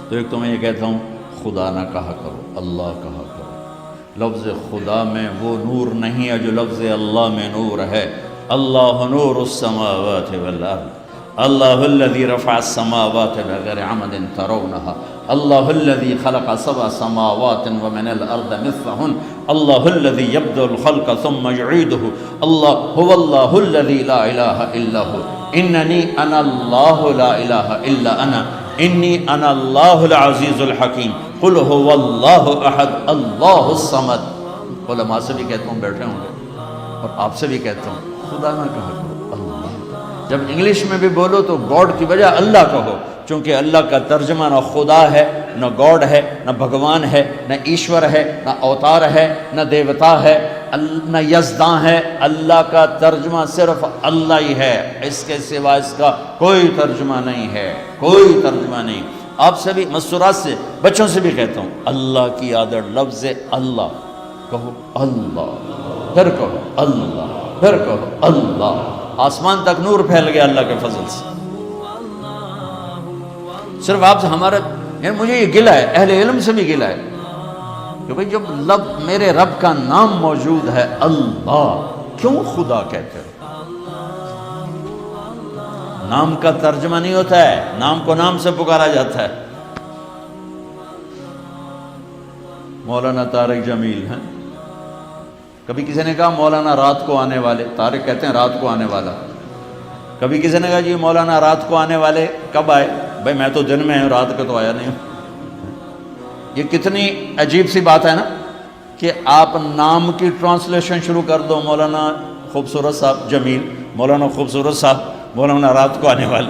تو ایک تو میں یہ کہتا ہوں خدا نہ کہا کرو، اللہ کہا کرو۔ لفظ خدا میں وہ نور نہیں ہے جو لفظ اللہ میں نور ہے۔ اللہ نور السماوات والارض، اللہ الذی رفع السماوات بغیر عمد ترونها، اللہ الذی خلق سبع سماوات ومن الارض مثلہن، اللہ الذی یبدأ الخلق ثم یعیدہ، اللہ هو اللہ الذی لا الہ الا هو، اننی انا اللہ لا الہ الا انا، انی انا اللہ العزیز الحکیم، قل هو اللہ احد اللہ الصمد۔ علماء سے بھی کہتا ہوں، بیٹھے ہوں گے، اور آپ سے بھی کہتا ہوں خدا نہ کہا کرو، اللہ۔ جب انگلش میں بھی بولو تو گاڈ کی بجائے اللہ کہو، چونکہ اللہ کا ترجمہ نہ خدا ہے، نہ گاڈ ہے، نہ بھگوان ہے، نہ ایشور ہے، نہ اوتار ہے، نہ دیوتا ہے، نہ یزداں ہے۔ اللہ کا ترجمہ صرف اللہ ہی ہے، اس کے سوا اس کا کوئی ترجمہ نہیں ہے، کوئی ترجمہ نہیں۔ آپ سے بھی مستورات سے بچوں سے بھی کہتا ہوں، اللہ کی عادت لفظ اللہ کہو، اللہ، پھر کہو اللہ، پھر کہو اللہ، آسمان تک نور پھیل گیا اللہ کے فضل سے۔ صرف آپ سے ہمارا، یعنی مجھے یہ گلہ ہے، اہل علم سے بھی گلہ ہے کہ بھئی جب میرے رب کا نام موجود ہے اللہ، کیوں خدا کہتے ہو؟ نام کا ترجمہ نہیں ہوتا ہے، نام کو نام سے پکارا جاتا ہے۔ مولانا طارق جمیل ہیں، کبھی کسی نے کہا مولانا رات کو آنے والے، طارق کہتے ہیں رات کو آنے والا۔ کبھی کسی نے کہا جی مولانا رات کو آنے والے کب آئے؟ بھائی میں تو دن میں ہوں، رات کو تو آیا نہیں ہوں۔ یہ کتنی عجیب سی بات ہے نا کہ آپ نام کی ٹرانسلیشن شروع کر دو، مولانا خوبصورت صاحب جمیل، مولانا خوبصورت صاحب، مولانا رات کو آنے والے،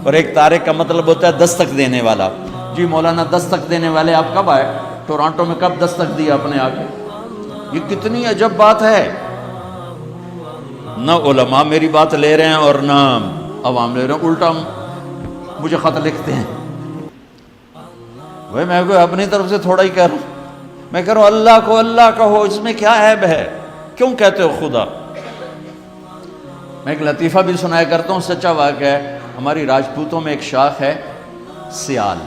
اور ایک طارق کا مطلب ہوتا ہے دستک دینے والا۔ جی مولانا دستک دینے والے آپ کب آئے؟ ٹورانٹو میں کب دستک دی آپ نے آ کے؟ یہ کتنی عجب بات ہے۔ نہ علماء میری بات لے رہے ہیں اور نہ عوام لے رہے ہیں، الٹا مجھے خط لکھتے ہیں۔ بھائی میں کوئی اپنی طرف سے تھوڑا ہی کہہ رہا ہوں، میں کہہ رہا ہوں اللہ کو اللہ کہو، اس میں کیا عیب ہے؟ کیوں کہتے ہو خدا؟ میں ایک لطیفہ بھی سنایا کرتا ہوں، سچا واقعہ ہے۔ ہماری راجپوتوں میں ایک شاخ ہے سیال،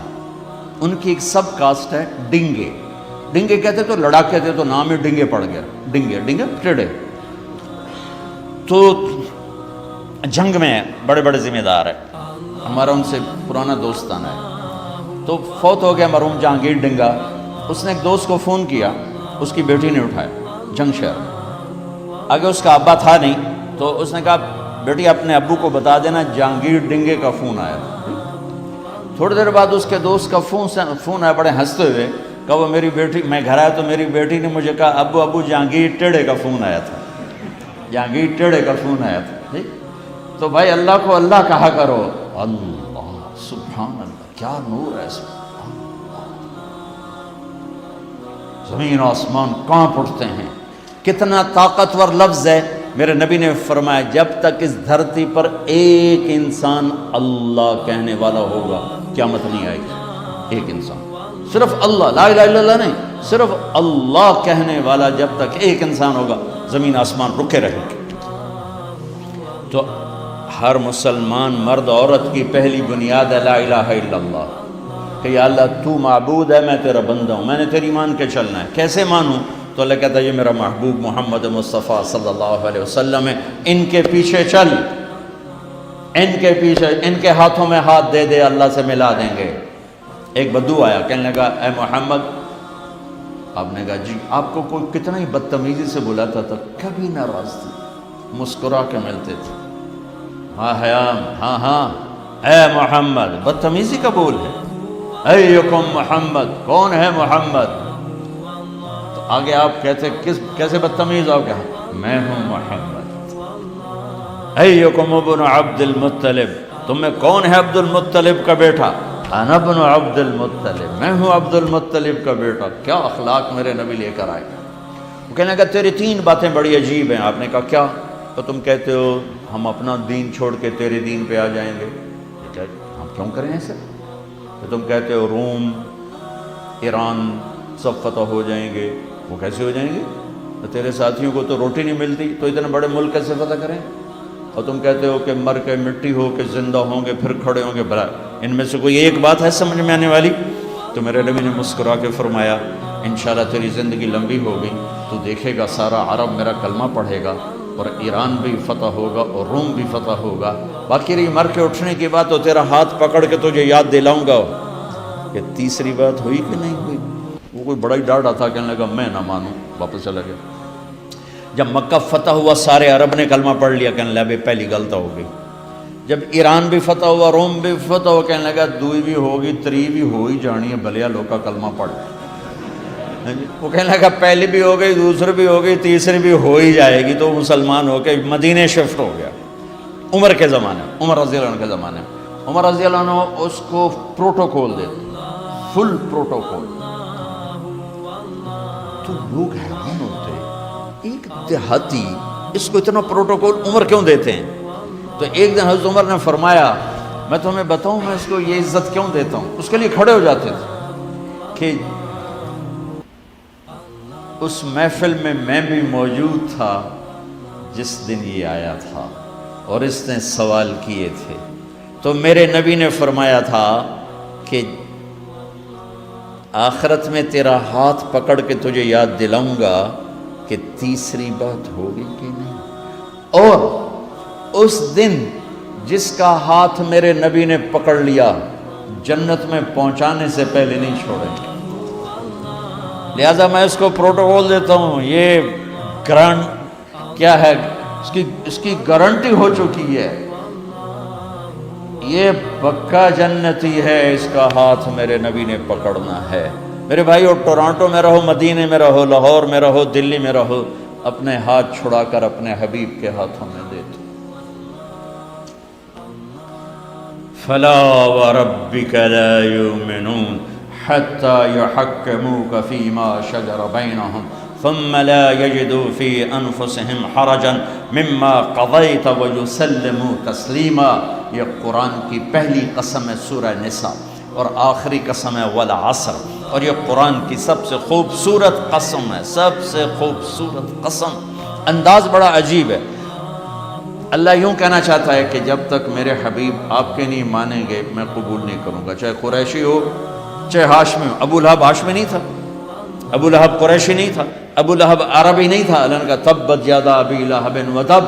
ان کی ایک سب کاسٹ ہے ڈنگے۔ ڈنگے کہتے تو لڑاکے تھے تو نام ہی ڈنگے پڑ گیا، ڈنگے ڈنگے ٹیڑے۔ تو جنگ میں بڑے بڑے ذمہ دار ہیں، ہمارا ان سے پرانا دوستانہ ہے۔ تو فوت ہو گیا مرحوم جہانگیر ڈنگا، اس نے ایک دوست کو فون کیا، اس کی بیٹی نے اٹھایا، جنگ شہر آگے، اس کا ابا تھا نہیں، تو اس نے کہا بیٹی اپنے ابو کو بتا دینا جہانگیر ڈنگے کا فون آیا تھا۔ تھوڑی دیر بعد اس کے دوست کا فون آیا، بڑے ہنستے ہوئے، کہا وہ میری بیٹی، میں گھر آیا تو میری بیٹی نے مجھے کہا ابو جہانگیر ٹیڑے کا فون آیا تھا، جہانگیر ٹیڑے کا فون آیا تھا۔ تو بھائی اللہ کو اللہ کہا کرو، اللہ، سبحان اللہ، کیا نور ہے اس میں، زمین و آسمان کانپ اٹھتے ہیں، کتنا طاقتور لفظ ہے۔ میرے نبی نے فرمایا جب تک اس دھرتی پر ایک انسان اللہ کہنے والا ہوگا قیامت نہیں آئے گی۔ ایک انسان، صرف اللہ، لا الہ الا اللہ نہیں، صرف اللہ کہنے والا جب تک ایک انسان ہوگا زمین آسمان رکے رہیں گے۔ تو ہر مسلمان مرد عورت کی پہلی بنیاد ہے لا الہ الا اللہ، کہ یا اللہ تو معبود ہے، میں تیرا بندہ ہوں، میں نے تیری مان کے چلنا ہے۔ کیسے مانوں؟ تو اللہ کہتا ہے یہ میرا محبوب محمد مصطفیٰ صلی اللہ علیہ وسلم ہے، ان کے پیچھے چل، ان کے پیچھے، ان کے ہاتھوں میں ہاتھ دے دے، اللہ سے ملا دیں گے۔ ایک بدو آیا، کہنے لگا اے محمد، آپ نے کہا جی، آپ کو کوئی کتنا ہی بدتمیزی سے بلاتا تھا، کبھی ناراض تھے، مسکرا کے ملتے تھے، ہاں حیام، ہاں ہاں اے محمد، بدتمیزی کا بول ہے، ایکم محمد، کون ہے محمد؟ تو آگے آپ کہتے کیسے بدتمیز ہو گیا، میں ہوں محمد۔ ایکم ابن عبد المطلب، تم میں کون ہے عبد المطلب کا بیٹا؟ انا ابن عبد المطلب، میں ہوں عبد المطلب کا بیٹا۔ کیا اخلاق میرے نبی لے کر آئے۔ وہ کہنے لگا تیری تین باتیں بڑی عجیب ہیں۔ آپ نے کہا کیا؟ تو تم کہتے ہو ہم اپنا دین چھوڑ کے تیرے دین پہ آ جائیں گے، ہم کیوں کریں ایسے؟ تو تم کہتے ہو روم، ایران سب فتح ہو جائیں گے، وہ کیسے ہو جائیں گے؟ تو تیرے ساتھیوں کو تو روٹی نہیں ملتی، تو اتنے بڑے ملک کیسے فتح کریں؟ اور تم کہتے ہو کہ مر کے مٹی ہو کے زندہ ہوں گے پھر کھڑے ہوں گے، بھلا ان میں سے کوئی ایک بات ہے سمجھ میں آنے والی؟ تو میرے نبی نے مسکرا کے فرمایا انشاءاللہ تیری زندگی لمبی ہوگی، تو دیکھے گا سارا عرب میرا کلمہ پڑھے گا اور ایران بھی فتح ہوگا اور روم بھی فتح ہوگا، باقی رہی مر کے اٹھنے کی بات تو تیرا ہاتھ پکڑ کے تجھے یاد دلاؤں گا کہ تیسری بات ہوئی کہ نہیں ہوئی۔ وہ کوئی بڑا ہی ڈاڑا تھا، کہنے لگا میں نہ مانوں، واپس چلا گیا۔ جب مکہ فتح ہوا سارے عرب نے کلمہ پڑھ لیا، کہنے لگا بے پہلی غلط ہو گئی۔ جب ایران بھی فتح ہوا، روم بھی فتح ہوا، کہنے لگا دوئی بھی ہوگی تری بھی ہو ہی جانی ہے، بھلیا لوگ کا کلمہ پڑھ لیا۔ وہ کہنے لگا پہلی بھی ہو گئی، دوسری بھی ہو گئی، تیسری بھی ہو ہی جائے گی، تو مسلمان ہو کے مدینے شفٹ ہو گیا۔ عمر کے زمانے، عمر رضی اللہ عنہ کے زمانے، عمر رضی اللہ عنہ اس کو پروٹوکول دیتے، فل پروٹوکول۔ تو لوگ حیران ہوتے ایک دیہاتی اس کو اتنا پروٹوکول عمر کیوں دیتے ہیں؟ تو ایک دن حضرت عمر نے فرمایا میں تمہیں بتاؤں میں اس کو یہ عزت کیوں دیتا ہوں؟ اس کے لیے کھڑے ہو جاتے تھے کہ اس محفل میں بھی موجود تھا جس دن یہ آیا تھا اور اس نے سوال کیے تھے، تو میرے نبی نے فرمایا تھا کہ آخرت میں تیرا ہاتھ پکڑ کے تجھے یاد دلاؤں گا کہ تیسری بات ہوگی کہ نہیں، اور اس دن جس کا ہاتھ میرے نبی نے پکڑ لیا جنت میں پہنچانے سے پہلے نہیں چھوڑیں گے۔ لہذا میں اس کو پروٹوکول دیتا ہوں، یہ گرانٹ کیا ہے، اس کی گارنٹی ہو چکی ہے، یہ پکا جنتی ہے، اس کا ہاتھ میرے نبی نے پکڑنا ہے۔ میرے بھائیو، ٹورانٹو میں رہو، مدینے میں رہو، لاہور میں رہو، دلی میں رہو، اپنے ہاتھ چھڑا کر اپنے حبیب کے ہاتھوں میں دے دو۔ فَلَا وَرَبِّكَ لَا يُؤْمِنُونَ حَتَّى يُحَكِّمُوكَ فِي مَا شَجَرَ بَيْنَهُمْ ثُمَّ لَا يَجِدُوا فِي أَنفُسِهِمْ حَرَجًا مِمَّا قَضَيْتَ وَيُسَلِّمُوا تَسْلِيمًا۔ یہ قرآن کی پہلی قسم ہے سورہ نساء، اور آخری قسم ہے والعصر، اور یہ قرآن کی سب سے خوبصورت قسم ہے، سب سے خوبصورت قسم۔ انداز بڑا عجیب ہے۔ اللہ یوں کہنا چاہتا ہے کہ جب تک میرے حبیب آپ کے نہیں مانیں گے میں قبول نہیں کروں گا، چاہے قریشی ہو چاہے ہاشمی ہو۔ ابو لہب ہاشمی نہیں تھا، ابو لہب قریشی نہیں تھا، ابو لہب عربی نہیں تھا۔ اللہ نے کہا تبت یدا ابی لہب وتب،